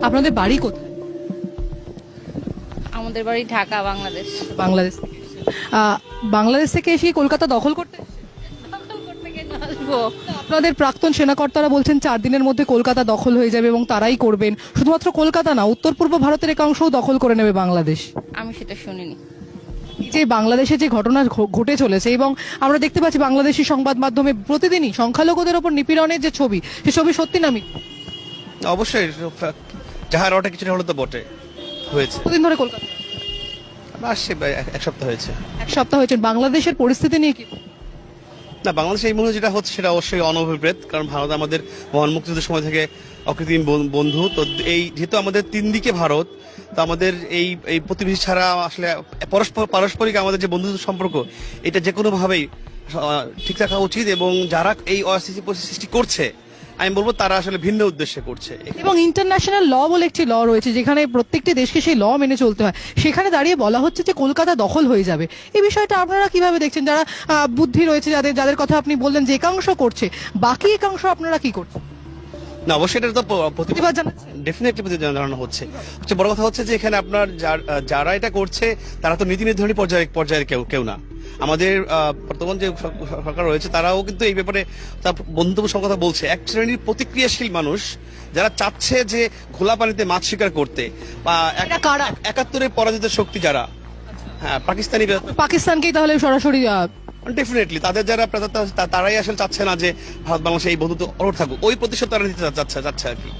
আপনাদের বাড়ি কোথায়? আমাদের বাড়ি ঢাকা, বাংলাদেশ। বাংলাদেশ থেকে বাংলাদেশ থেকে এসে কলকাতা দখল করতে এসেছেন? দখল করতে কেন আসবো? আপনাদের প্রাক্তন সেনাকর্তারা বলছেন 4 দিনের মধ্যে কলকাতা দখল হয়ে যাবে এবং তারাই করবেন। শুধুমাত্র কলকাতা না, উত্তর পূর্ব ভারতের একাংশও দখল করে নেবে বাংলাদেশ। আমি সেটা শুনিনি। এই যে বাংলাদেশে যে ঘটনা ঘটে চলেছে এবং আমরা দেখতে পাচ্ছি বাংলাদেশি সংবাদ মাধ্যমে প্রতিদিনই সংখ্যালঘুদের ওপর নিপীড়নের যে ছবি, সে ছবি সত্যি না মিথ্যা? অবশ্যই যাহার ওটা কিছুটা হলে তো বটে হয়েছে। কতদিন ধরে কলকাতা? আসছে এক সপ্তাহ হয়েছে। এক সপ্তাহ হয়েছে। বাংলাদেশের পরিস্থিতি নিয়ে কি? না, বাংলাদেশে এই মুহূর্তে যেটা হচ্ছে সেটা অবশ্যই অনভিপ্রেত, কারণ ভারত আমাদের মহান মুক্তিযুদ্ধের সময় থেকে অকৃত্রিম বন্ধু। তো এই যেহেতু আমাদের তিন দিকে ভারত, তো আমাদের এই এই প্রতিবেশী ছাড়া আসলে পারস্পরিক আমাদের যে বন্ধুত্ব সম্পর্ক, এটা যে কোনো ভাবেই ঠিক রাখা উচিত। এবং যারা এই অস্থিতি পরিস্থিতি সৃষ্টি করছে, আমি বলবো তারা আসলে ভিন্ন উদ্দেশ্যে করছে। এবং ইন্টারন্যাশনাল ল বলে একটি ল রয়েছে যেখানে প্রত্যেকটি দেশকে সেই ল মেনে চলতে হয়। সেখানে দাঁড়িয়ে বলা হচ্ছে যে কলকাতা দখল হয়ে যাবে। এই বিষয়টা আপনারা কিভাবে দেখছেন? যারা বুদ্ধি রয়েছে, যাদের যাদের কথা আপনি বললেন যে একাংশ করছে, বাকি একাংশ আপনারা কি করছেন? না, অবশ্যই এটা তো প্রতিবাদ জানাচ্ছেন? ডেফিনেটলি প্রতিবাদ জানানো হচ্ছে। সবচেয়ে বড় কথা হচ্ছে যে এখানে আপনার যারা এটা করছে তারা তো নীতি নির্ধারণী পর্যায়ের কেউ না। আমাদের বর্তমান যে সরকার রয়েছে তারাও কিন্তু এই ব্যাপারে তার বন্ধুত্ব কথা বলছে। এক শ্রেণীর প্রতিক্রিয়াশীল মানুষ যারা চাচ্ছে যে ঘোলা পানিতে মাছ শিকার করতে, বা 71-এর পরাজিত শক্তি যারা, হ্যাঁ, পাকিস্তানকেই তাহলে সরাসরি ডেফিনেটলি তাদের যারা তারাই আসলে চাচ্ছে না যে ভারত বাংলাদেশে এই বন্ধুত্ব অটুট থাকুক। ওই প্রতিশোধ তারা নিতে চাচ্ছে আর কি।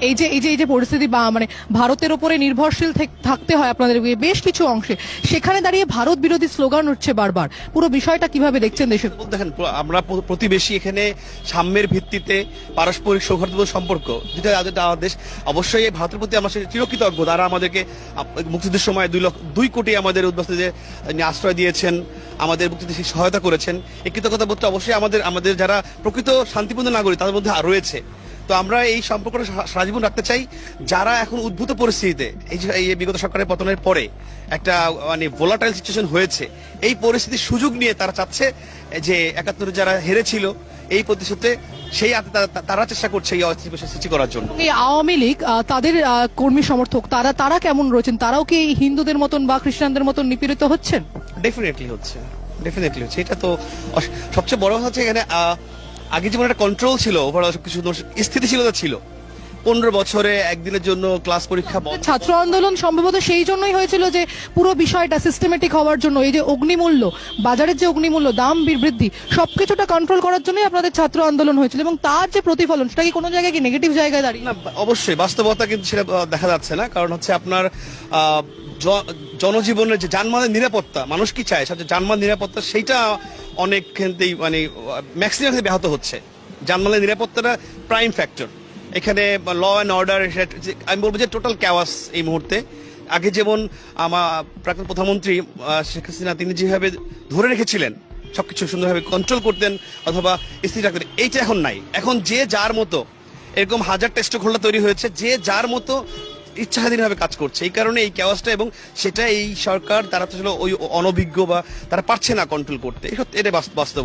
এই যে পরিস্থিতি বা মানে ভারতের উপরে নির্ভরশীল থাকতে হয় আপনাদের বেশ কিছু অংশে, সেখানে দাঁড়িয়ে ভারত বিরোধী স্লোগান উঠছে বারবার। পুরো বিষয়টা কিভাবে দেখছেন দেশের? দেখেন, আমরা প্রতিবেশী, এখানে সাম্যের ভিত্তিতে পারস্পরিক সৌহার্দ্যপূর্ণ সম্পর্ক যেটা আমাদের দেশ। অবশ্যই এই ভারতের প্রতি আমরা চিরকৃতজ্ঞ। তারা আমাদেরকে মুক্তিযুদ্ধের সময় 2 কোটি আমাদের উদ্বাস্তুদের আশ্রয় দিয়েছেন, আমাদের মুক্তিযুদ্ধে সহায়তা করেছেন। এই কৃতজ্ঞতা বোধটা অবশ্যই আমাদের যারা প্রকৃত শান্তিপূর্ণ নাগরিক তাদের মধ্যে রয়েছে। তো আমরা এই সম্পর্কটা সারা জীবন রাখতে চাই। যারা এখন উদ্ভূত পরিস্থিতিতে, এই বিগত সরকারের পতনের পরে একটা মানে ভোলাটাইল সিচুয়েশন হয়েছে, এই পরিস্থিতির সুযোগ নিয়ে তারা চাচ্ছে যে 71 যারা হেরেছিল এই প্রতিশোধে সেই তারা চেষ্টা করছে এই অস্থিতিশীল সৃষ্টি করার জন্য। এই আওয়ামী লীগ তাদের কর্মী সমর্থক তারা কেমন রয়েছেন? তারাও কি হিন্দুদের মতন বা খ্রিস্টানদের মতন নিপীড়িত হচ্ছেন? ডেফিনেটলি হচ্ছে। এটা তো সবচেয়ে বড় হচ্ছে এখানে আগে যেমন একটা কন্ট্রোল ছিল, ওভারঅল সবকিছু স্থিতিশীলতা ছিল। 15 বছরে একদিনের জন্য ক্লাস পরীক্ষা বন্ধ। ছাত্র আন্দোলন সম্ভবত সেই জন্যই হয়েছিল যে পুরো বিষয়টা সিস্টেমেটিক হওয়ার জন্য। এই যে অগ্নিমূল্য, বাজারের যে অগ্নিমূল্য, দাম বৃদ্ধি, সবকিছুটা কন্ট্রোল করার জন্যই আপনাদের ছাত্র আন্দোলন হয়েছিল। এবং তার যে প্রতিফলন, সেটা কি কোনো জায়গায় কি নেগেটিভ জায়গায় দাঁড়িয়ে? না, অবশ্যই বাস্তবতা কিন্তু সেটা দেখা যাচ্ছে না। কারণ হচ্ছে আপনার জনজীবনের যে যানবাহনের নিরাপত্তা, মানুষ কি চায় সবচেয়ে যানবাহন নিরাপত্তা, সেইটা অনেক ক্ষেত্রেই মানে ম্যাক্সিমাম ক্ষেত্রে ব্যাহত হচ্ছে। যানবাহনের নিরাপত্তাটা প্রাইম ফ্যাক্টর এখানে। ল অ্যান্ড অর্ডার, আমি বলবো যে টোটাল ক্যাওয়াস এই মুহূর্তে। আগে যেমন আমার প্রাক্তন প্রধানমন্ত্রী শেখ হাসিনা তিনি যেভাবে ধরে রেখেছিলেন, সবকিছু সুন্দরভাবে কন্ট্রোল করতেন অথবা স্থির রাখতেন, এইটা এখন নাই। এখন যে যার মতো, এরকম হাজার টেস্ট ঘোলা তৈরি হয়েছে, যে যার মতো ইচ্ছাধীনভাবে কাজ করছে। এই কারণে এই ক্যাওয়াসটা, এবং সেটা এই সরকার তারা তো ওই অনভিজ্ঞ বা তারা পারছে না কন্ট্রোল করতে। এটা বাস্তব।